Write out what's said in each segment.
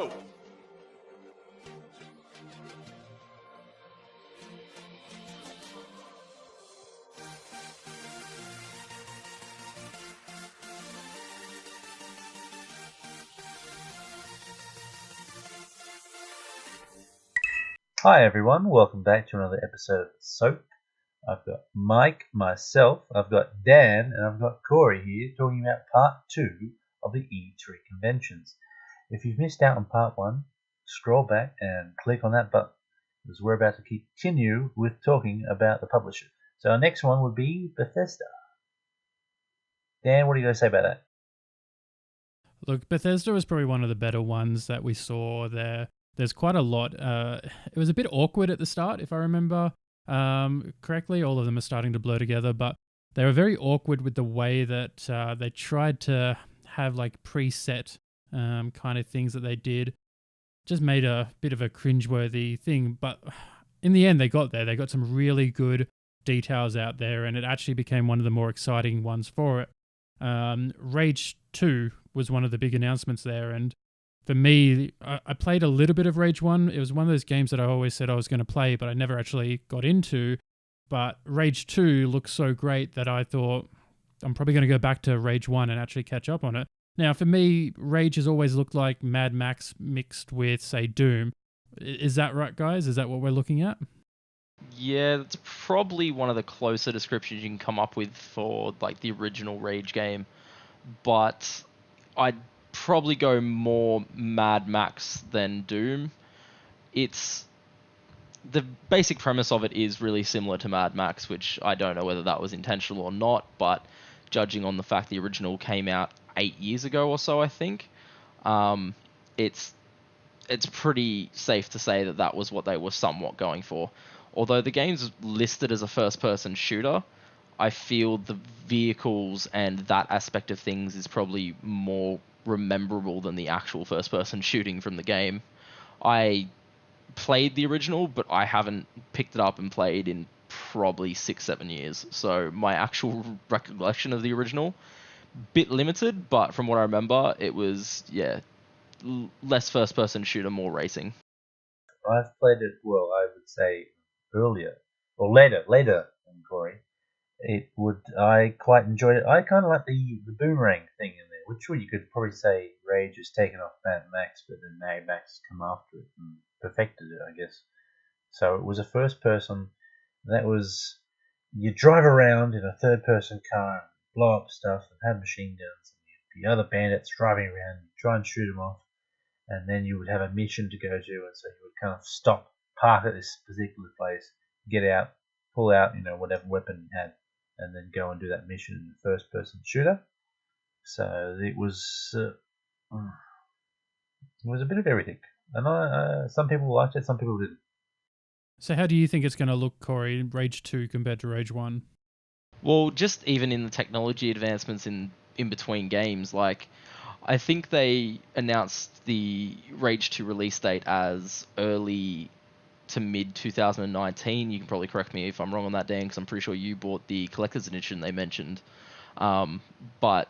go! Hi everyone, welcome back to another episode of S.O.A.P. I've got Mike, myself, I've got Dan, and I've got Corey here talking about part 2 of the E3 conventions. If you've missed out on part 1, scroll back and click on that button, because we're about to continue with talking about the publisher. So our next one would be Bethesda. Dan, what are you going to say about that? Look, Bethesda was probably one of the better ones that we saw there. There's quite a lot. It was a bit awkward at the start, if I remember correctly. All of them are starting to blur together, but they were very awkward with the way that they tried to have like preset kind of things that they did. Just made a bit of a cringeworthy thing, but in the end they got there. They got some really good details out there, and it actually became one of the more exciting ones for it. Rage 2 was one of the big announcements there, and for me, I played a little bit of Rage 1. It was one of those games that I always said I was going to play, but I never actually got into. But Rage 2 looks so great that I thought I'm probably going to go back to Rage 1 and actually catch up on it. Now, for me, Rage has always looked like Mad Max mixed with, say, Doom. Is that right, guys? Is that what we're looking at? Yeah, that's probably one of the closer descriptions you can come up with for like the original Rage game. But I'd probably go more Mad Max than Doom. It's the basic premise of it is really similar to Mad Max, which I don't know whether that was intentional or not, but judging on the fact the original came out 8 years ago or so, I think, it's pretty safe to say that that was what they were somewhat going for. Although the game's listed as a first-person shooter, I feel the vehicles and that aspect of things is probably more rememberable than the actual first-person shooting from the game. I played the original, but I haven't picked it up and played in probably 6-7 years. So my actual recollection of the original, bit limited, but from what I remember, it was, less first-person shooter, more racing. I've played it, well, I would say earlier, or later than Corey. I quite enjoyed it. I kind of like the boomerang thing in there, which you could probably say Rage has taken off Mad Max, but then Mad Max come after it and perfected it, I guess. So it was a first person. That was, you drive around in a third person car and blow up stuff and have machine guns. And the other bandits driving around, you try and shoot them off, and then you would have a mission to go to, and so you would kind of stop, park at this particular place, get out, pull out, whatever weapon you had, and then go and do that mission in the first-person shooter. So it was a bit of everything, and some people liked it, some people didn't. So how do you think it's going to look, Corey, Rage 2 compared to Rage 1? Well, just even in the technology advancements in between games, like I think they announced the Rage 2 release date as early to mid 2019. You can probably correct me if I'm wrong on that, Dan, because I'm pretty sure you bought the collector's edition they mentioned. But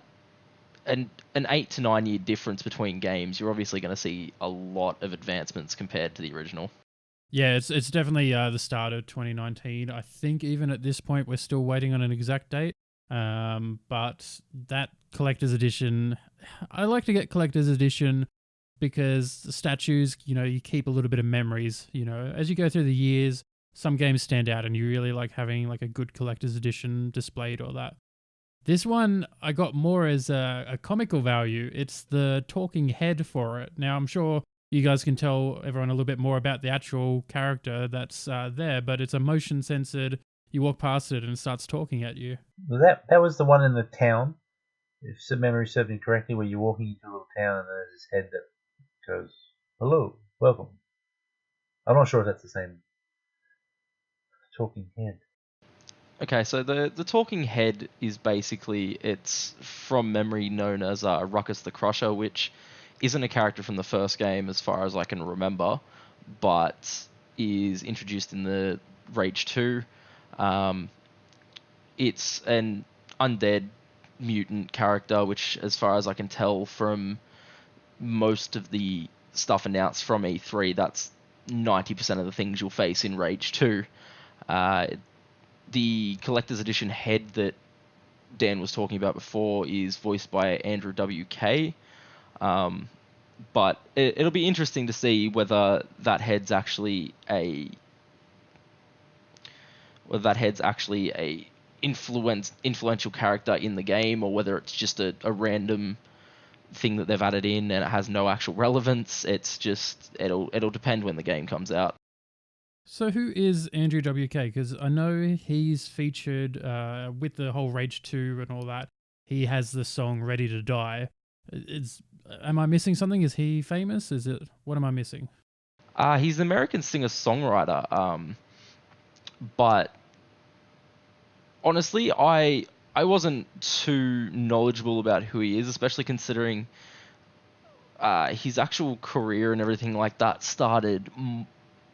an 8 to 9 year difference between games, you're obviously going to see a lot of advancements compared to the original. Yeah, it's definitely the start of 2019. I think even at this point we're still waiting on an exact date. But that collector's edition, I like to get collector's edition because the statues, you keep a little bit of memories. As you go through the years, some games stand out and you really like having like a good collector's edition displayed or that. This one I got more as a comical value. It's the talking head for it. Now I'm sure you guys can tell everyone a little bit more about the actual character that's there, but it's a motion censored. You walk past it and it starts talking at you. That was the one in the town, if memory serves me correctly, where you're walking into a little town and there's this head that goes, "Hello, welcome." I'm not sure if that's the same talking head. Okay, so the talking head is basically, it's from memory known as Ruckus the Crusher, which isn't a character from the first game as far as I can remember, but is introduced in the Rage 2. It's an undead mutant character, which, as far as I can tell from most of the stuff announced from E3, that's 90% of the things you'll face in Rage 2. The collector's edition head that Dan was talking about before is voiced by Andrew WK. But it'll be interesting to see whether that head's actually a influential character in the game, or whether it's just a random thing that they've added in and it has no actual relevance. It's just it'll depend when the game comes out. So who is Andrew WK? Because I know he's featured with the whole Rage 2 and all that. He has the song Ready to Die. Am I missing something? Is he famous? What am I missing? He's an American singer-songwriter. But honestly, I wasn't too knowledgeable about who he is, especially considering his actual career and everything like that started,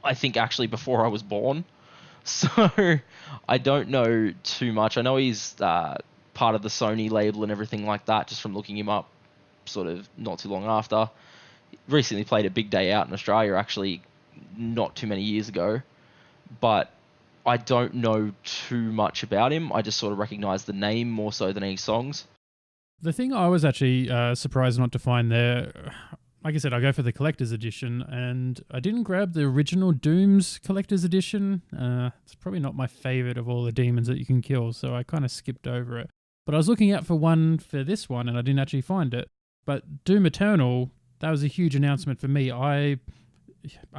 I think, actually before I was born. So I don't know too much. I know he's part of the Sony label and everything like that, just from looking him up sort of not too long after. Recently played a Big Day Out in Australia, actually, not too many years ago. But I don't know too much about him. I just sort of recognize the name more so than any songs. The thing I was actually surprised not to find there, like I said, I go for the collector's edition, and I didn't grab the original Doom's collector's edition. It's probably not my favorite of all the demons that you can kill, so I kind of skipped over it. But I was looking out for one for this one, and I didn't actually find it. But Doom Eternal, that was a huge announcement for me. I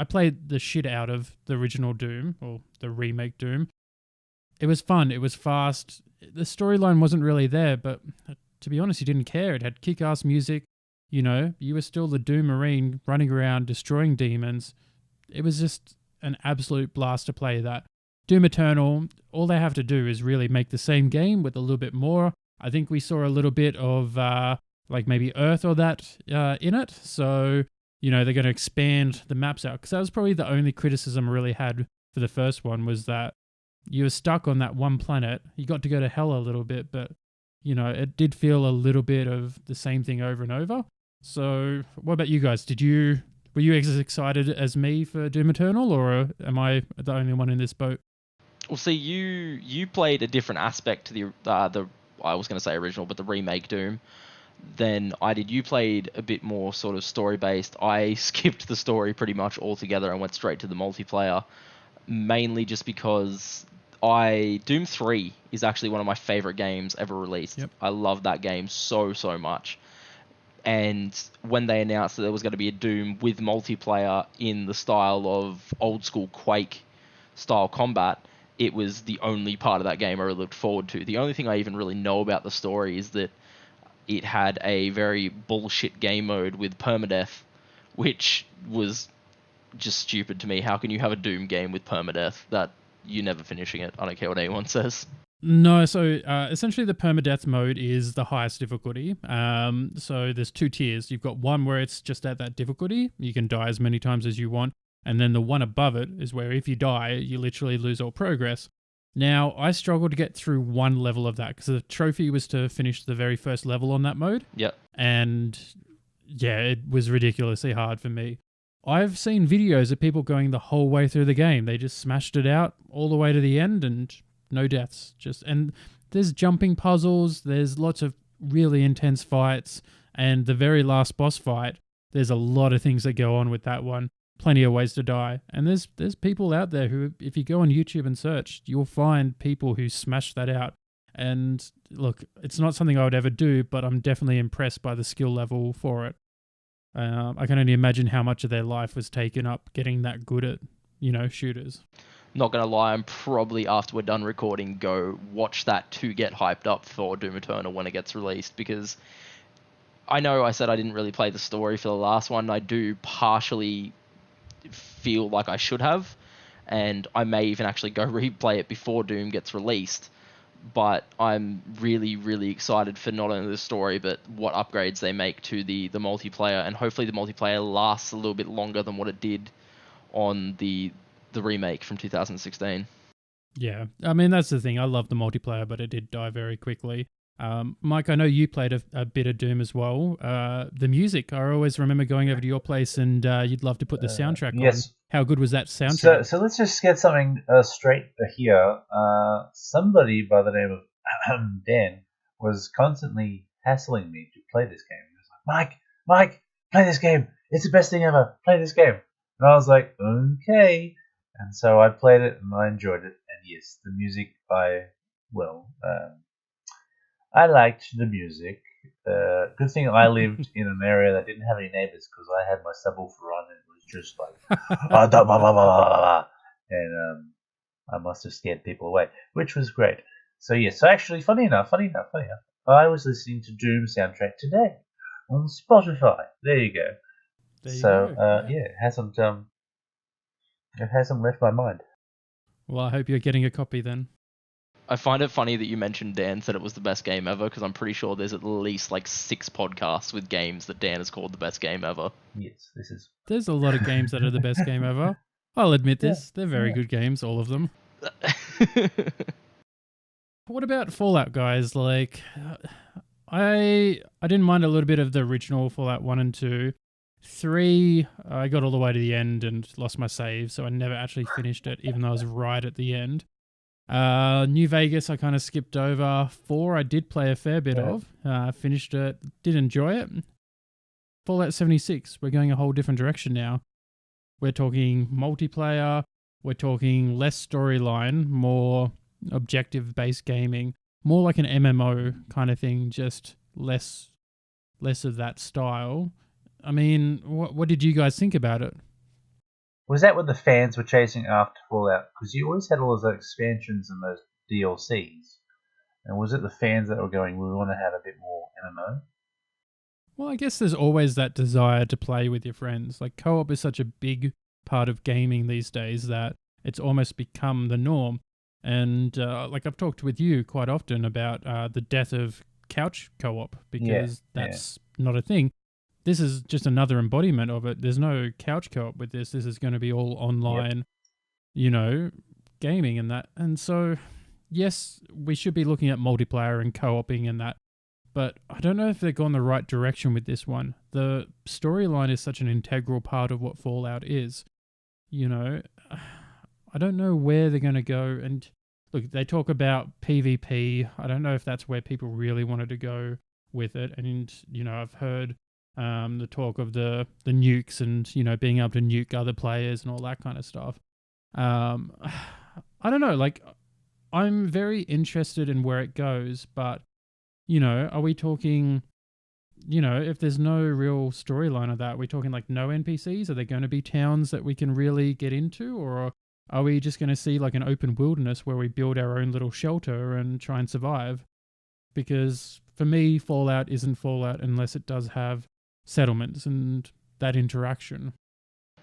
played the shit out of the original Doom, or the remake Doom. It was fun. It was fast. The storyline wasn't really there, but to be honest, you didn't care. It had kick-ass music. You know, you were still the Doom Marine running around destroying demons. It was just an absolute blast to play that. Doom Eternal, all they have to do is really make the same game with a little bit more. I think we saw a little bit of like maybe Earth or that in it. So, you know, they're going to expand the maps out. Because that was probably the only criticism I really had for the first one, was that you were stuck on that one planet. You got to go to hell a little bit, but, you know, it did feel a little bit of the same thing over and over. So what about you guys? Were you as excited as me for Doom Eternal, or am I the only one in this boat? Well, see, you played a different aspect to the I was going to say original, but the remake Doom than I did. You played a bit more sort of story-based. I skipped the story pretty much altogether and went straight to the multiplayer, mainly just because Doom 3 is actually one of my favorite games ever released. Yep. I love that game so much. And when they announced that there was going to be a Doom with multiplayer in the style of old school Quake style combat, it was the only part of that game I really looked forward to. The only thing I even really know about the story is that it had a very bullshit game mode with permadeath, which was just stupid to me. How can you have a Doom game with permadeath? That you're never finishing it. I don't care what anyone says. No, so essentially the permadeath mode is the highest difficulty. So there's two tiers. You've got one where it's just at that difficulty. You can die as many times as you want. And then the one above it is where if you die, you literally lose all progress. Now, I struggled to get through one level of that because the trophy was to finish the very first level on that mode. Yep. And yeah, it was ridiculously hard for me. I've seen videos of people going the whole way through the game. They just smashed it out all the way to the end and no deaths. And there's jumping puzzles. There's lots of really intense fights. And the very last boss fight, there's a lot of things that go on with that one. Plenty of ways to die. And there's people out there who, if you go on YouTube and search, you'll find people who smash that out. And look, it's not something I would ever do, but I'm definitely impressed by the skill level for it. I can only imagine how much of their life was taken up getting that good at, shooters. Not going to lie, I'm probably, after we're done recording, go watch that to get hyped up for Doom Eternal when it gets released, because I know I said I didn't really play the story for the last one. I do partially feel like I should have, and I may even actually go replay it before Doom gets released. But I'm really excited for not only the story, but what upgrades they make to the multiplayer, and hopefully the multiplayer lasts a little bit longer than what it did on the remake from 2016. Yeah, I mean, that's the thing. I love the multiplayer, but it did die very quickly. Mike, I know you played a bit of Doom as well. The music, I always remember going over to your place and you'd love to put the soundtrack on. Yes. How good was that soundtrack? So let's just get something straight here. Somebody by the name of Dan was constantly hassling me to play this game. He was like, Mike, play this game. It's the best thing ever. Play this game. And I was like, okay. And so I played it and I enjoyed it. And yes, the music I liked the music. Good thing I lived in an area that didn't have any neighbors because I had my subwoofer on and it was just like, blah, blah, blah, blah, blah. And I must have scared people away, which was great. So yes, so actually, funny enough, I was listening to Doom soundtrack today on Spotify. There you go. Yeah, it hasn't left my mind. Well, I hope you're getting a copy then. I find it funny that you mentioned Dan said it was the best game ever, because I'm pretty sure there's at least like 6 podcasts with games that Dan has called the best game ever. Yes, this is. There's a lot of games that are the best game ever. I'll admit this. They're very good games, all of them. What about Fallout, guys? Like, I didn't mind a little bit of the original Fallout 1 and 2. 3, I got all the way to the end and lost my save, so I never actually finished it, even though I was right at the end. New Vegas, I kind of skipped over. 4, I did play a fair bit of. Finished it, did enjoy it. Fallout 76, we're going a whole different direction now. We're talking multiplayer, we're talking less storyline, more objective-based gaming, more like an MMO kind of thing, just less of that style. I mean, what did you guys think about it? Was that what the fans were chasing after Fallout? Because you always had all those expansions and those DLCs. And was it the fans that were going, we want to have a bit more MMO? Well, I guess there's always that desire to play with your friends. Like, co-op is such a big part of gaming these days that it's almost become the norm. And like I've talked with you quite often about the death of couch co-op, because that's not a thing. This is just another embodiment of it. There's no couch co-op with this. This is going to be all online, gaming and that. And so, yes, we should be looking at multiplayer and co-oping and that. But I don't know if they've gone the right direction with this one. The storyline is such an integral part of what Fallout is. I don't know where they're going to go. And look, they talk about PvP. I don't know if that's where people really wanted to go with it. And, I've heard the talk of the nukes and, being able to nuke other players and all that kind of stuff. I don't know. Like, I'm very interested in where it goes, but, are we talking, if there's no real storyline of that, are we talking like no NPCs? Are there going to be towns that we can really get into? Or are we just going to see like an open wilderness where we build our own little shelter and try and survive? Because for me, Fallout isn't Fallout unless it does have settlements and that interaction.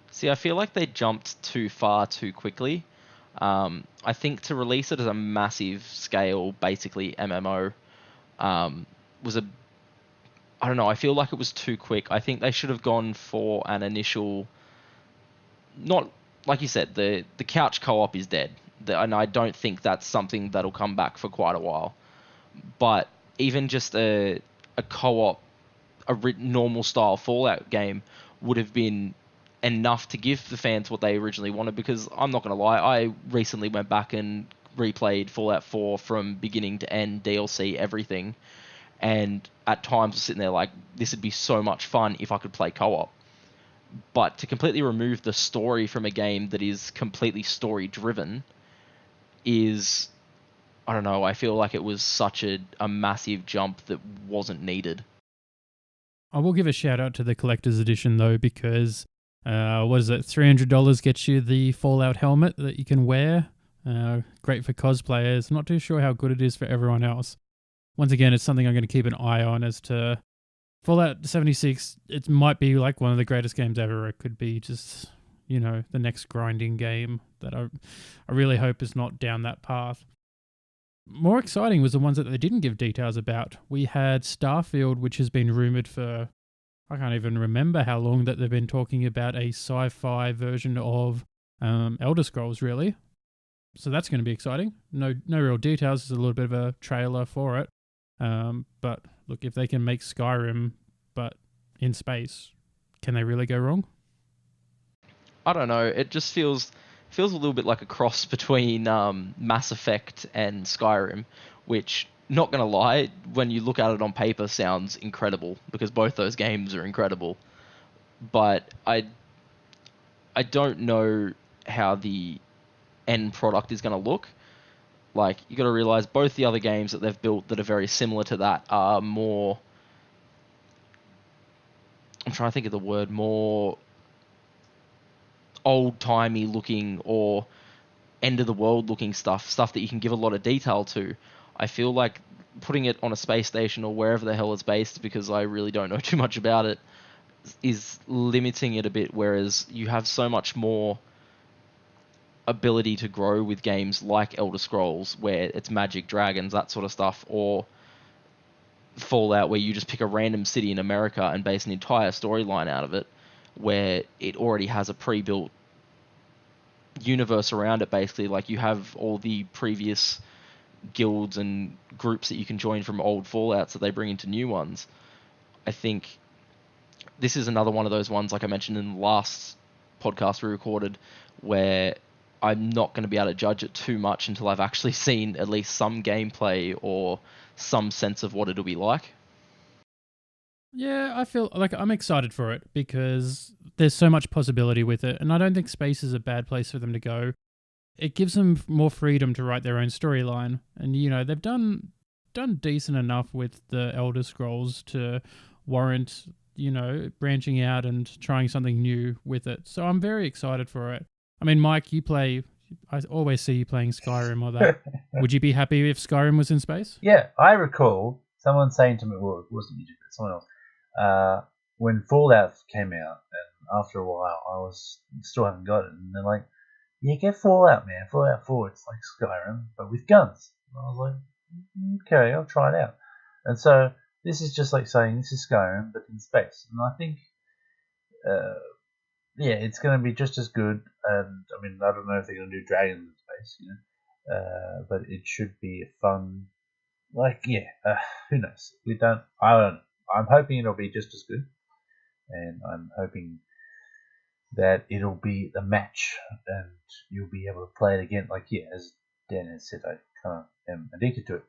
See, I feel like they jumped too far too quickly. I think to release it as a massive scale, basically MMO, was I don't know, I feel like it was too quick. I think they should have gone for an initial, not, like you said, the couch co-op is dead. And I don't think that's something that'll come back for quite a while. But even just a co-op, normal style Fallout game would have been enough to give the fans what they originally wanted, because I'm not going to lie, I recently went back and replayed Fallout 4 from beginning to end, DLC, everything, and at times I was sitting there like, this would be so much fun if I could play co-op. But to completely remove the story from a game that is completely story driven is, I don't know, I feel like it was such a massive jump that wasn't needed. I will give a shout out to the collector's edition though, because what is it? $300 gets you the Fallout helmet that you can wear. Great for cosplayers. Not too sure how good it is for everyone else. Once again, it's something I'm going to keep an eye on as to Fallout 76. It might be like one of the greatest games ever. It could be just, the next grinding game that I really hope is not down that path. More exciting was the ones that they didn't give details about. We had Starfield, which has been rumored for, I can't even remember how long that they've been talking about a sci-fi version of Elder Scrolls, really. So that's going to be exciting. No real details, just a little bit of a trailer for it. But look, if they can make Skyrim, but in space, can they really go wrong? I don't know. It just feels a little bit like a cross between Mass Effect and Skyrim, which, not gonna lie, when you look at it on paper, sounds incredible because both those games are incredible. But I don't know how the end product is gonna look. Like, you got to realize both the other games that they've built that are very similar to that are more. I'm trying to think of the word, more old timey looking or end of the world looking stuff that you can give a lot of detail to. I feel like putting it on a space station or wherever the hell it's based, because I really don't know too much about it, is limiting it a bit. Whereas you have so much more ability to grow with games like Elder Scrolls, where it's magic, dragons, that sort of stuff, or Fallout, where you just pick a random city in America and base an entire storyline out of it, where it already has a pre-built universe around it, basically. Like, you have all the previous guilds and groups that you can join from old Fallouts that they bring into new ones. I think this is another one of those ones, like I mentioned in the last podcast we recorded, where I'm not going to be able to judge it too much until I've actually seen at least some gameplay or some sense of what it'll be like. Yeah, I feel like I'm excited for it because there's so much possibility with it, and I don't think space is a bad place for them to go. It gives them more freedom to write their own storyline, and they've done decent enough with the Elder Scrolls to warrant branching out and trying something new with it. So I'm very excited for it. I mean, Mike, I always see you playing Skyrim or that. Would you be happy if Skyrim was in space? Yeah, I recall someone saying to me, well, it wasn't you, but someone else, when Fallout came out, and after a while, I was still haven't got it, and they're like, yeah, get Fallout, man. Fallout 4, it's like Skyrim, but with guns. And I was like, okay, I'll try it out. And so this is just like saying this is Skyrim, but in space. And I think, yeah, it's going to be just as good. And I mean, I don't know if they're going to do dragons in space, but it should be a fun. Like, yeah, who knows? I don't know. I'm hoping it'll be just as good, and I'm hoping that it'll be the match, and you'll be able to play it again. Like, yeah, as Dan has said, I kind of am addicted to it,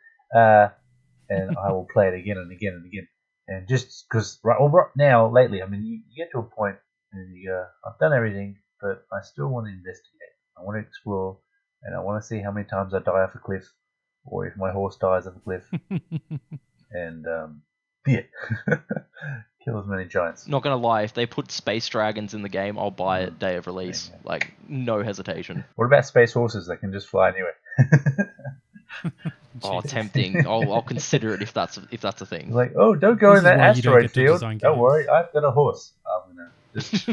and I will play it again and again and again. And just because right now, lately, I mean, you get to a point and you go, I've done everything, but I still want to investigate. I want to explore, and I want to see how many times I die off a cliff, or if my horse dies off a cliff, and yeah, kill as many giants. Not gonna lie, if they put space dragons in the game, I'll buy it day of release. Yeah. Like, no hesitation. What about space horses that can just fly anywhere? Oh, tempting. I'll consider it if that's a thing. Like, oh, don't go in that asteroid field. Don't worry, I've got a horse. I'm gonna just.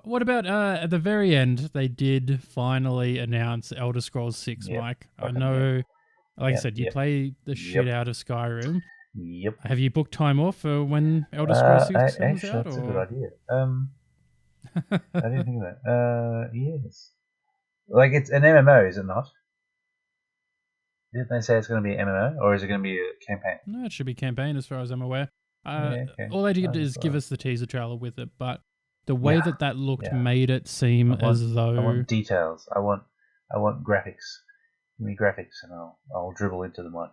What about at the very end? They did finally announce Elder Scrolls 6, yep. Mike. I know, like I said, you play the shit out of Skyrim. Yep. Have you booked time off for when Elder Scrolls 6 comes actually, out? That's a good idea. I didn't think of that. Yes. Like, it's an MMO, is it not? Didn't they say it's going to be an MMO, or is it going to be a campaign? No, it should be campaign as far as I'm aware. All they did is give us the teaser trailer with it, but the way that looked made it seem as though... I want details. I want graphics. Give me graphics, and I'll dribble into the mic.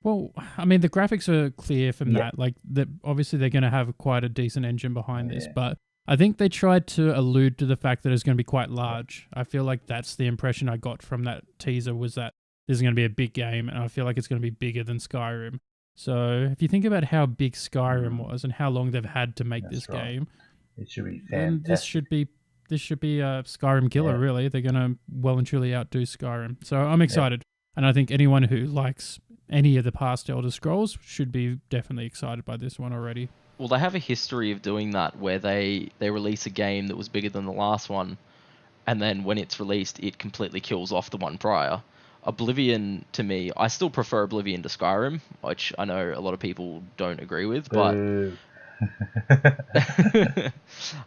Well, I mean, the graphics are clear from that. Like, obviously they're going to have quite a decent engine behind this, but I think they tried to allude to the fact that it's going to be quite large. I feel like that's the impression I got from that teaser, was that this is going to be a big game, and I feel like it's going to be bigger than Skyrim. So if you think about how big Skyrim was and how long they've had to make this game, it should be fantastic. And this should be a Skyrim killer, really. They're going to well and truly outdo Skyrim. So I'm excited. And I think anyone who likes any of the past Elder Scrolls should be definitely excited by this one already. Well, they have a history of doing that, where they release a game that was bigger than the last one, and then when it's released, it completely kills off the one prior. Oblivion, to me, I still prefer Oblivion to Skyrim, which I know a lot of people don't agree with, but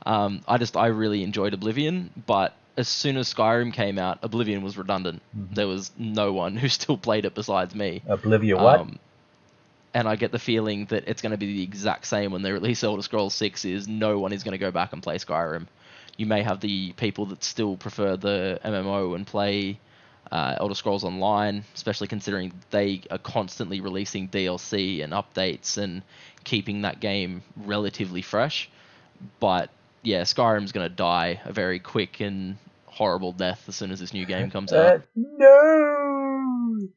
I really enjoyed Oblivion, but as soon as Skyrim came out, Oblivion was redundant. Mhm. There was no one who still played it besides me. Oblivion what? And I get the feeling that it's going to be the exact same when they release Elder Scrolls 6. Is no one is going to go back and play Skyrim. You may have the people that still prefer the MMO and play Elder Scrolls Online, especially considering they are constantly releasing DLC and updates and keeping that game relatively fresh. But yeah, Skyrim's going to die a very quick and horrible death as soon as this new game comes out. No.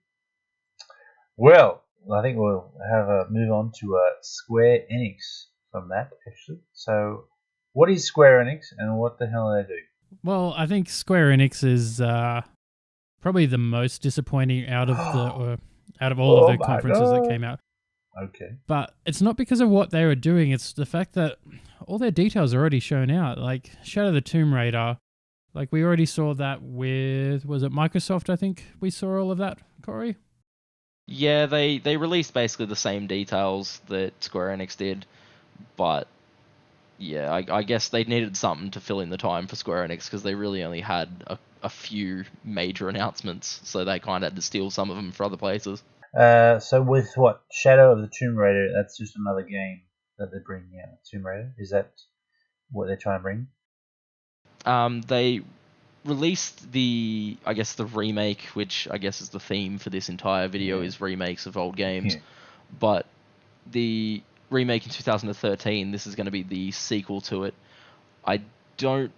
Well, I think we'll have a move on to Square Enix from that, actually. So, what is Square Enix, and what the hell are they doing? Well, I think Square Enix is probably the most disappointing out of all of the conferences that came out. Okay. But it's not because of what they were doing. It's the fact that all their details are already shown out. Like Shadow of the Tomb Raider, like we already saw that with, was it Microsoft? I think we saw all of that, Corey. Yeah, they released basically the same details that Square Enix did, but yeah, I guess they needed something to fill in the time for Square Enix because they really only had a few major announcements, so they kind of had to steal some of them for other places. So with what? Shadow of the Tomb Raider, that's just another game that they're bringing out. Tomb Raider? Is that what they're trying to bring? They released the remake, which I guess is the theme for this entire video, is remakes of old games. Yeah. But the remake in 2013, this is going to be the sequel to it. I don't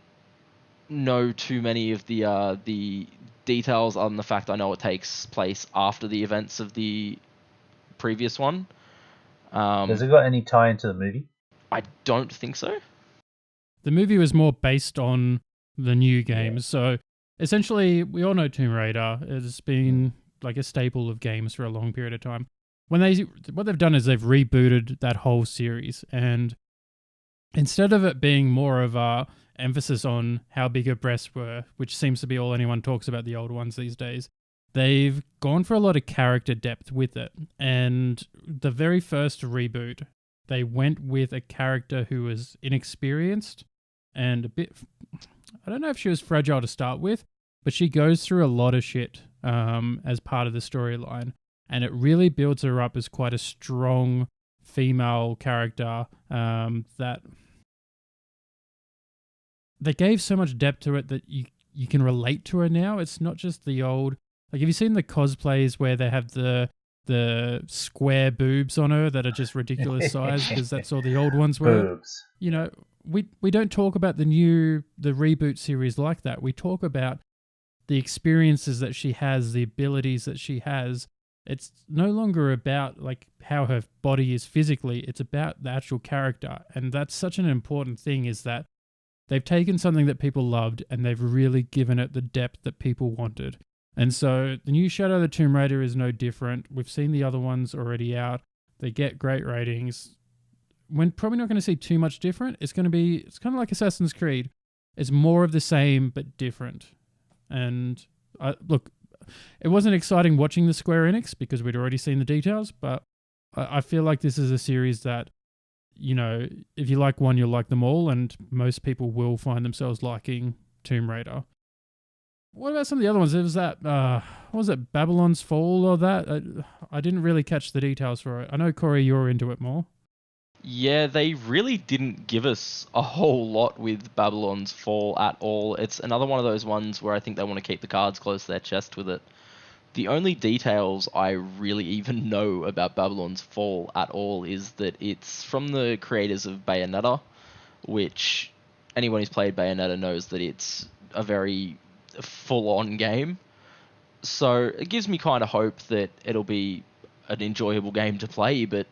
know too many of the details other than the fact I know it takes place after the events of the previous one. Has it got any tie into the movie? I don't think so. The movie was more based on the new games. So essentially, we all know Tomb Raider. It's been like a staple of games for a long period of time. What they've done is they've rebooted that whole series, and instead of it being more of a emphasis on how big her breasts were, which seems to be all anyone talks about the old ones these days, they've gone for a lot of character depth with it. And the very first reboot, they went with a character who was inexperienced and a bit, I don't know if she was fragile to start with, but she goes through a lot of shit as part of the storyline. And it really builds her up as quite a strong female character that they gave so much depth to it that you can relate to her now. It's not just the old, like, have you seen the cosplays where they have the square boobs on her that are just ridiculous size, because that's all the old ones were? Boobs. You know, we don't talk about the reboot series like that. We talk about the experiences that she has, the abilities that she has. It's no longer about like how her body is physically. It's about the actual character. And that's such an important thing, is that they've taken something that people loved and they've really given it the depth that people wanted. And so the new Shadow of the Tomb Raider is no different. We've seen the other ones already out. They get great ratings. We're probably not going to see too much different. It's kind of like Assassin's Creed. It's more of the same but different. And look, it wasn't exciting watching the Square Enix because we'd already seen the details, but I feel like this is a series that, you know, if you like one, you'll like them all, and most people will find themselves liking Tomb Raider. What about some of the other ones? There was that, what was it, Babylon's Fall or that? I didn't really catch the details for it. I know, Corey, you're into it more. Yeah, they really didn't give us a whole lot with Babylon's Fall at all. It's another one of those ones where I think they want to keep the cards close to their chest with it. The only details I really even know about Babylon's Fall at all is that it's from the creators of Bayonetta, which anyone who's played Bayonetta knows that it's a very full-on game. So it gives me kind of hope that it'll be an enjoyable game to play, but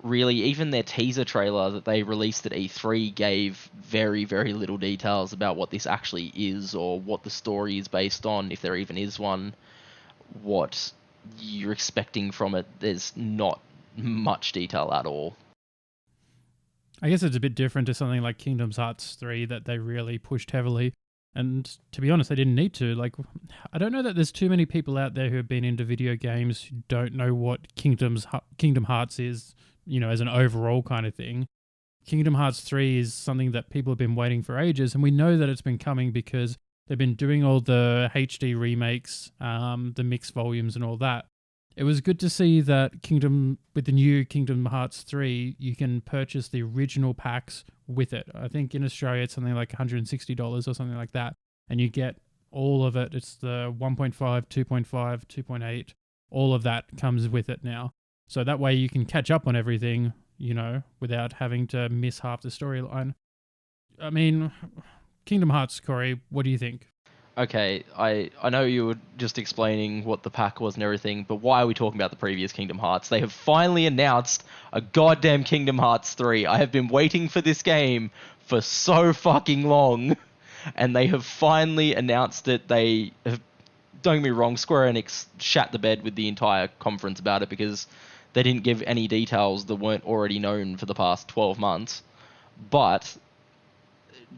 really, even their teaser trailer that they released at E3 gave very, very little details about what this actually is, or what the story is based on, if there even is one, what you're expecting from it. There's not much detail at all. I guess it's a bit different to something like Kingdom Hearts 3 that they really pushed heavily. And to be honest, they didn't need to. Like, I don't know that there's too many people out there who have been into video games who don't know what Kingdom Hearts is, you know, as an overall kind of thing. Kingdom Hearts 3 is something that people have been waiting for ages, and we know that it's been coming because They've been doing all the HD remakes, the mixed volumes and all that. It was good to see that with the new Kingdom Hearts 3, you can purchase the original packs with it. I think in Australia it's something like $160 or something like that. And you get all of it. It's the 1.5, 2.5, 2.8. All of that comes with it now. So that way you can catch up on everything, without having to miss half the storyline. I mean, Kingdom Hearts, Corey, what do you think? Okay, I know you were just explaining what the pack was and everything, but why are we talking about the previous Kingdom Hearts? They have finally announced a goddamn Kingdom Hearts 3. I have been waiting for this game for so fucking long, and they have finally announced it. They have, don't get me wrong, Square Enix shat the bed with the entire conference about it because they didn't give any details that weren't already known for the past 12 months. But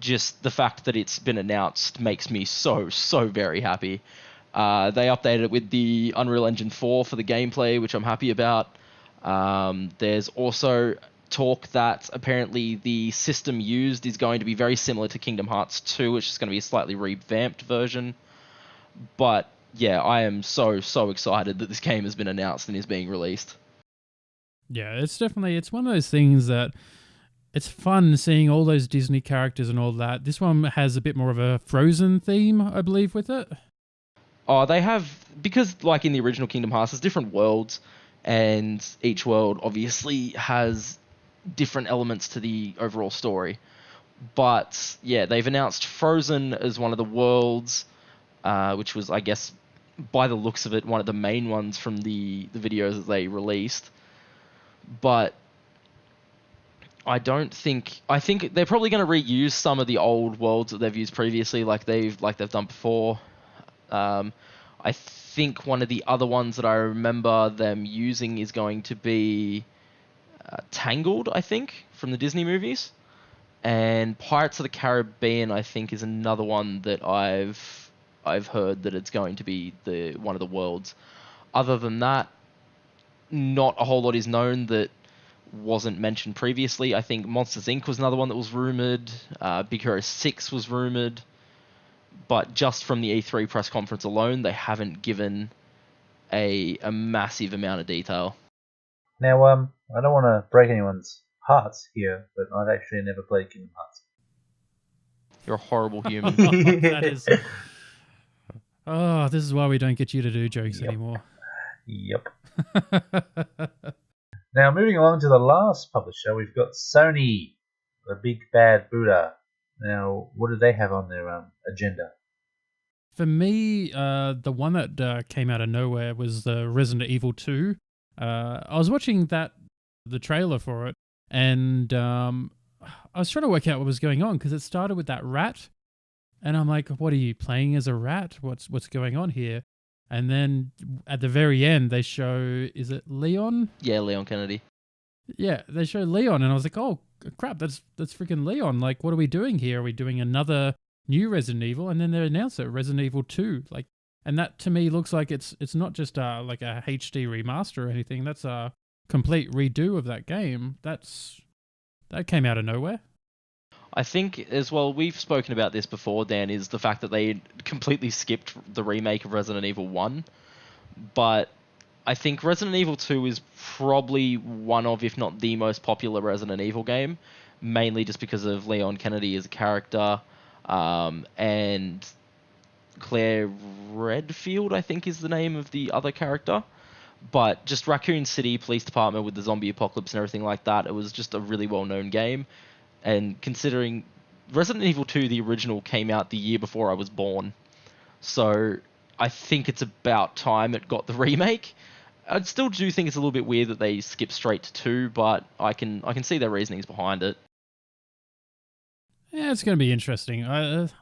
just the fact that it's been announced makes me so very happy. They updated it with the Unreal Engine 4 for the gameplay, which I'm happy about. There's also talk that apparently the system used is going to be very similar to Kingdom Hearts 2, which is going to be a slightly revamped version. But yeah, I am so excited that this game has been announced and is being released. Yeah, it's one of those things that it's fun seeing all those Disney characters and all that. This one has a bit more of a Frozen theme, I believe, with it. Oh, they have, because like in the original Kingdom Hearts, there's different worlds, and each world obviously has different elements to the overall story. But yeah, they've announced Frozen as one of the worlds, which was, I guess, by the looks of it, one of the main ones from the videos that they released. But I think they're probably going to reuse some of the old worlds that they've used previously, like they've done before. I think one of the other ones that I remember them using is going to be Tangled, I think, from the Disney movies. And Pirates of the Caribbean, I think, is another one that I've heard that it's going to be one of the worlds. Other than that, not a whole lot is known that wasn't mentioned previously. I think Monsters Inc. was another one that was rumored. Big Hero 6 was rumored. But just from the E3 press conference alone, they haven't given a massive amount of detail. Now, I don't want to break anyone's hearts here, but I've actually never played Kingdom Hearts. You're a horrible human. That is. Oh, this is why we don't get you to do jokes anymore. Yep. Now, moving along to the last publisher, we've got Sony, the big bad Buddha. Now, what do they have on their agenda? For me, the one that came out of nowhere was the Resident Evil 2. I was watching the trailer for it, and I was trying to work out what was going on because it started with that rat, and I'm like, "What are you playing as a rat? What's going on here?" And then at the very end, they show, is it Leon? Yeah, Leon Kennedy. Yeah, they show Leon, and I was like, "Oh crap, that's freaking Leon! Like, what are we doing here? Are we doing another new Resident Evil?" And then they announced it, Resident Evil 2. Like, and that to me looks like it's not just like a HD remaster or anything. That's a complete redo of that game. That came out of nowhere. I think as well, we've spoken about this before, Dan, is the fact that they completely skipped the remake of Resident Evil 1. But I think Resident Evil 2 is probably one of, if not the most popular Resident Evil game, mainly just because of Leon Kennedy as a character, and Claire Redfield, I think is the name of the other character. But just Raccoon City Police Department with the zombie apocalypse and everything like that, it was just a really well-known game. And considering Resident Evil 2, the original, came out the year before I was born. So I think it's about time it got the remake. I still do think it's a little bit weird that they skipped straight to 2, but I can see their reasonings behind it. Yeah, it's going to be interesting.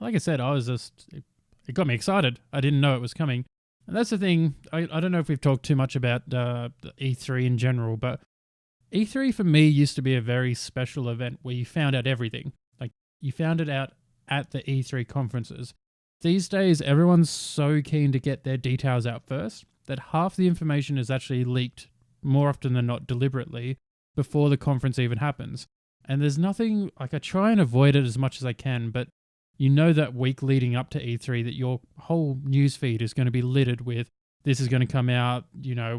Like I said, it got me excited. I didn't know it was coming. And that's the thing. I don't know if we've talked too much about the E3 in general, but E3 for me used to be a very special event where you found out everything. Like, you found it out at the E3 conferences. These days, everyone's so keen to get their details out first that half the information is actually leaked, more often than not deliberately, before the conference even happens. And there's nothing, like, I try and avoid it as much as I can, but You know that week leading up to E3 that your whole news feed is going to be littered with this is going to come out,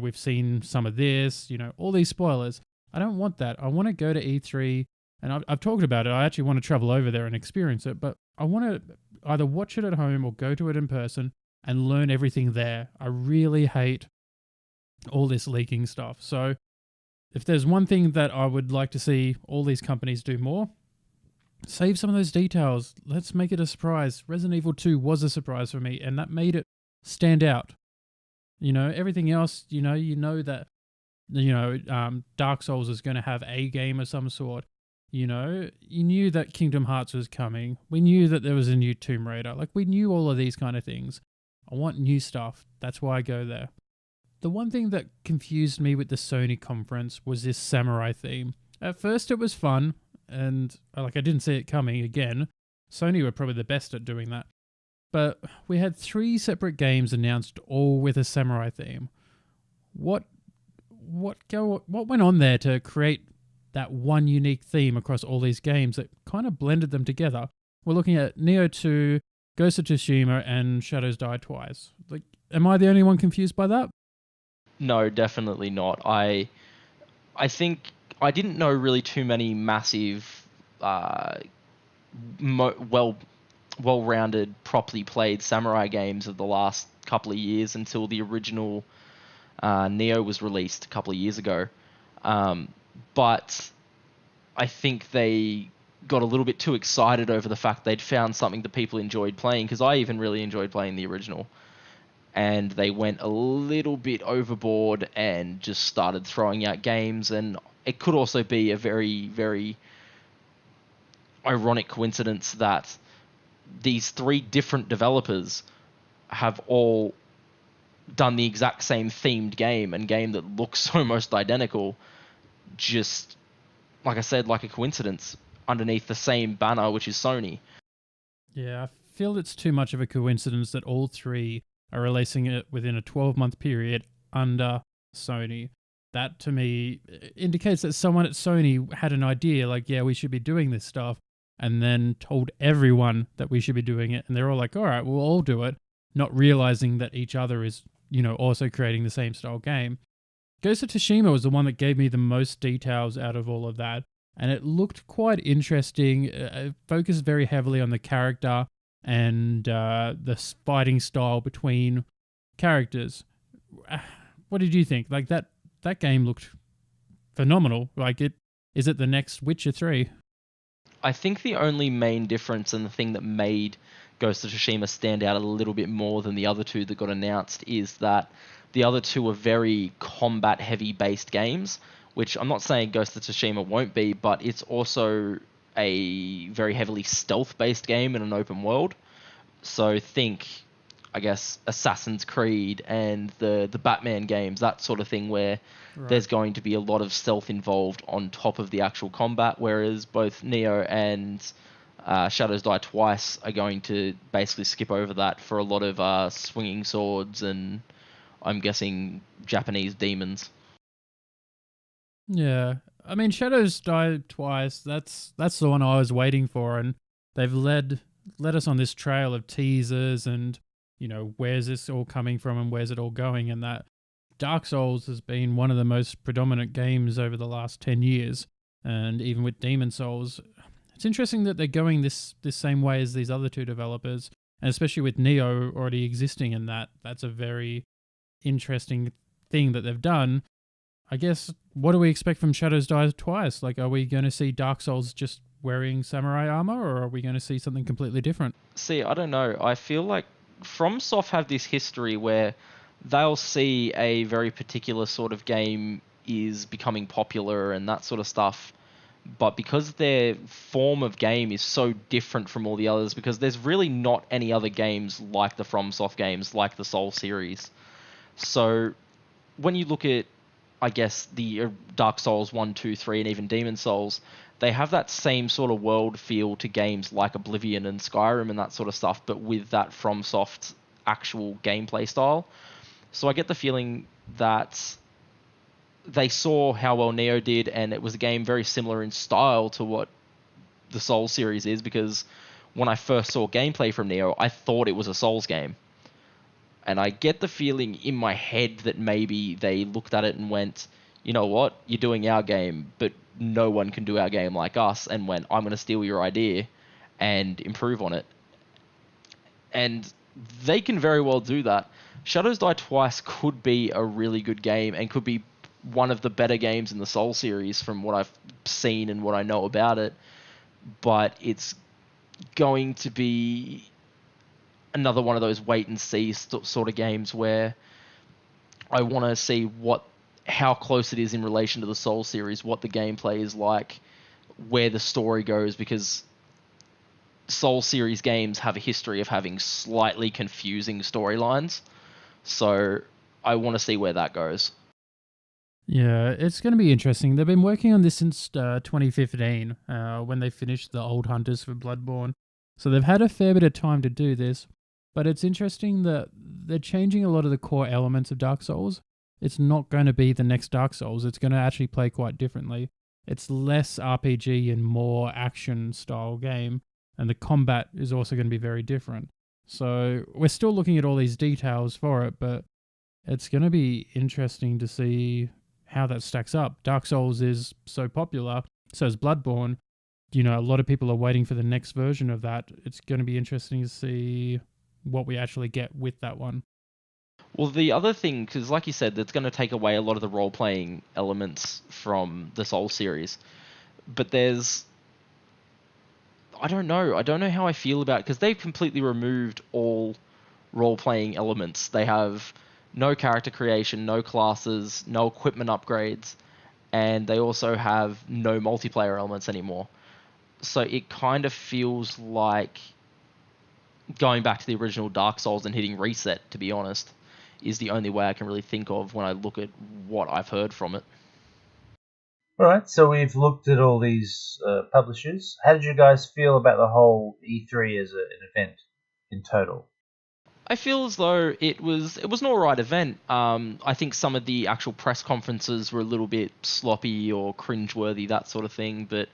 we've seen some of this, all these spoilers. I don't want that. I want to go to E3, and I've talked about it. I actually want to travel over there and experience it, but I want to either watch it at home or go to it in person and learn everything there. I really hate all this leaking stuff. So if there's one thing that I would like to see all these companies do more, save some of those details. Let's make it a surprise. Resident Evil 2 was a surprise for me, and that made it stand out. Everything else, that, Dark Souls is going to have a game of some sort. You knew that Kingdom Hearts was coming. We knew that there was a new Tomb Raider. Like, we knew all of these kind of things. I want new stuff. That's why I go there. The one thing that confused me with the Sony conference was this samurai theme. At first it was fun, and I didn't see it coming again. Sony were probably the best at doing that. But we had 3 separate games announced, all with a samurai theme. What went on there to create that one unique theme across all these games that kind of blended them together? We're looking at Neo 2, Ghost of Tsushima, and Shadows Die Twice. Am I the only one confused by that? No, definitely not. I think I didn't know really too many massive, well-rounded, properly played samurai games of the last couple of years until the original Neo was released a couple of years ago. But I think they got a little bit too excited over the fact they'd found something that people enjoyed playing, because I even really enjoyed playing the original. And they went a little bit overboard and just started throwing out games. And it could also be a very, very ironic coincidence that these 3 different developers have all done the exact same themed game that looks almost identical, just, like I said, like a coincidence, underneath the same banner, which is Sony. Yeah, I feel it's too much of a coincidence that all 3 are releasing it within a 12-month period under Sony. That, to me, indicates that someone at Sony had an idea, we should be doing this stuff, and then told everyone that we should be doing it, and they're all like, all right, we'll all do it, not realizing that each other is, also creating the same style game. Ghost of Tsushima was the one that gave me the most details out of all of that, and it looked quite interesting. It focused very heavily on the character and the fighting style between characters. What did you think? That game looked phenomenal. Is it the next Witcher 3? I think the only main difference, and the thing that made Ghost of Tsushima stand out a little bit more than the other 2 that got announced, is that the other 2 are very combat-heavy based games, which I'm not saying Ghost of Tsushima won't be, but it's also a very heavily stealth-based game in an open world. So think, I guess, Assassin's Creed and the Batman games, that sort of thing, where there's going to be a lot of stealth involved on top of the actual combat, whereas both Neo and Shadows Die Twice are going to basically skip over that for a lot of swinging swords and, I'm guessing, Japanese demons. Yeah, I mean, Shadows Die Twice, that's the one I was waiting for, and they've led us on this trail of teasers and, where's this all coming from and where's it all going, and that Dark Souls has been one of the most predominant games over the last 10 years, and even with Demon Souls, it's interesting that they're going this same way as these other 2 developers, and especially with Neo already existing in that's a very interesting thing that they've done. I guess, what do we expect from Shadows Die Twice? Are we going to see Dark Souls just wearing samurai armor, or are we going to see something completely different? See, I don't know. I feel like FromSoft have this history where they'll see a very particular sort of game is becoming popular and that sort of stuff, but because their form of game is so different from all the others, because there's really not any other games like the FromSoft games, like the Soul series. So when you look at, I guess, the Dark Souls 1, 2, 3, and even Demon Souls, they have that same sort of world feel to games like Oblivion and Skyrim and that sort of stuff, but with that FromSoft actual gameplay style. So I get the feeling that they saw how well Neo did, and it was a game very similar in style to what the Soul series is, because when I first saw gameplay from Neo, I thought it was a Souls game. And I get the feeling in my head that maybe they looked at it and went, you know what, you're doing our game, but no one can do our game like us, and went, I'm going to steal your idea and improve on it. And they can very well do that. Shadows Die Twice could be a really good game and could be one of the better games in the Soul series from what I've seen and what I know about it. But it's going to be another one of those wait and see sort of games where I want to see how close it is in relation to the Soul series, what the gameplay is like, where the story goes, because Soul series games have a history of having slightly confusing storylines. So I want to see where that goes. Yeah, it's going to be interesting. They've been working on this since 2015, when they finished the Old Hunters for Bloodborne. So they've had a fair bit of time to do this, but it's interesting that they're changing a lot of the core elements of Dark Souls. It's not going to be the next Dark Souls. It's going to actually play quite differently. It's less RPG and more action style game, and the combat is also going to be very different. So we're still looking at all these details for it, but it's going to be interesting to see how that stacks up. Dark Souls is so popular, so is Bloodborne. A lot of people are waiting for the next version of that. It's going to be interesting to see what we actually get with that one. Well, the other thing, because like you said, that's going to take away a lot of the role-playing elements from the Soul series. But I don't know how I feel about it, because they've completely removed all role-playing elements. They have no character creation, no classes, no equipment upgrades, and they also have no multiplayer elements anymore. So it kind of feels like going back to the original Dark Souls and hitting reset, to be honest, is the only way I can really think of when I look at what I've heard from it. Alright, so we've looked at all these publishers. How did you guys feel about the whole E3 as an event in total? I feel as though it was an alright event. I think some of the actual press conferences were a little bit sloppy or cringeworthy, that sort of thing. But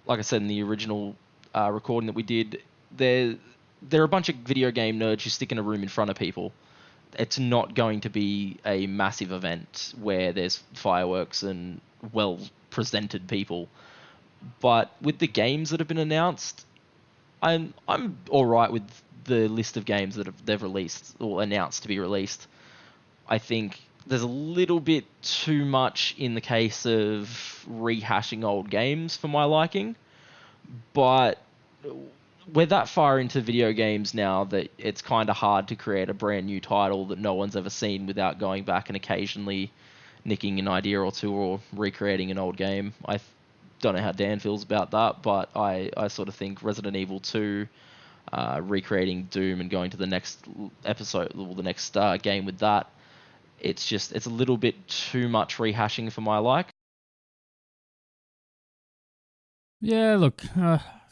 like I said in the original recording that we did, there are a bunch of video game nerds who stick in a room in front of people. It's not going to be a massive event where there's fireworks and well presented people. But with the games that have been announced, I'm all right with the list of games that they've released or announced to be released. I think there's a little bit too much in the case of rehashing old games for my liking, but we're that far into video games now that it's kind of hard to create a brand new title that no one's ever seen without going back and occasionally nicking an idea or two or recreating an old game. I don't know how Dan feels about that, but I sort of think Resident Evil 2, recreating Doom and going to the next episode or the next game with that, it's a little bit too much rehashing for my like. Yeah, look,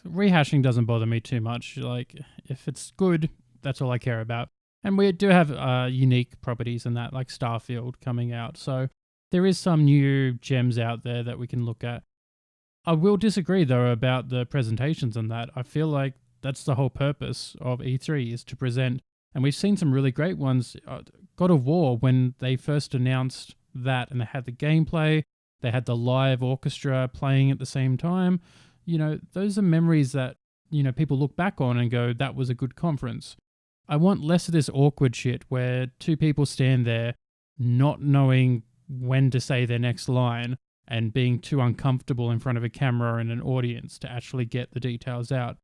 rehashing doesn't bother me too much. Like, if it's good, that's all I care about. And we do have unique properties in that, like Starfield coming out. So there is some new gems out there that we can look at. I will disagree, though, about the presentations on that. I feel like that's the whole purpose of E3, is to present. And we've seen some really great ones. God of War, when they first announced that and they had the gameplay, they had the live orchestra playing at the same time. Those are memories that, people look back on and go, that was a good conference. I want less of this awkward shit where two people stand there not knowing when to say their next line and being too uncomfortable in front of a camera and an audience to actually get the details out.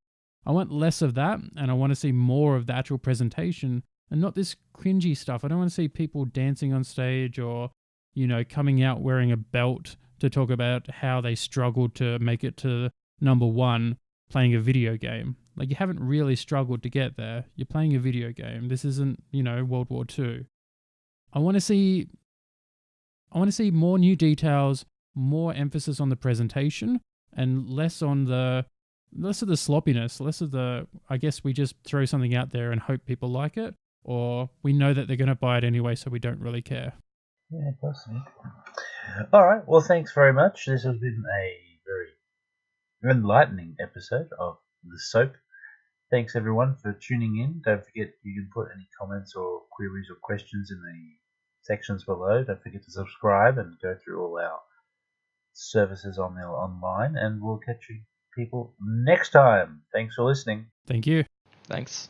I want less of that, and I want to see more of the actual presentation and not this cringy stuff. I don't want to see people dancing on stage or, coming out wearing a belt to talk about how they struggled to make it to number one playing a video game. Like, you haven't really struggled to get there. You're playing a video game. This isn't, World War II. I want to see more new details, more emphasis on the presentation, and less of the sloppiness, less of the, I guess we just throw something out there and hope people like it, or we know that they're going to buy it anyway, so we don't really care. Yeah, possibly. All right. Well, thanks very much. This has been a very enlightening episode of the S.O.A.P. Thanks everyone for tuning in. Don't forget you can put any comments or queries or questions in the sections below. Don't forget to subscribe and go through all our services online, and we'll catch you people next time. Thanks for listening. Thank you. Thanks.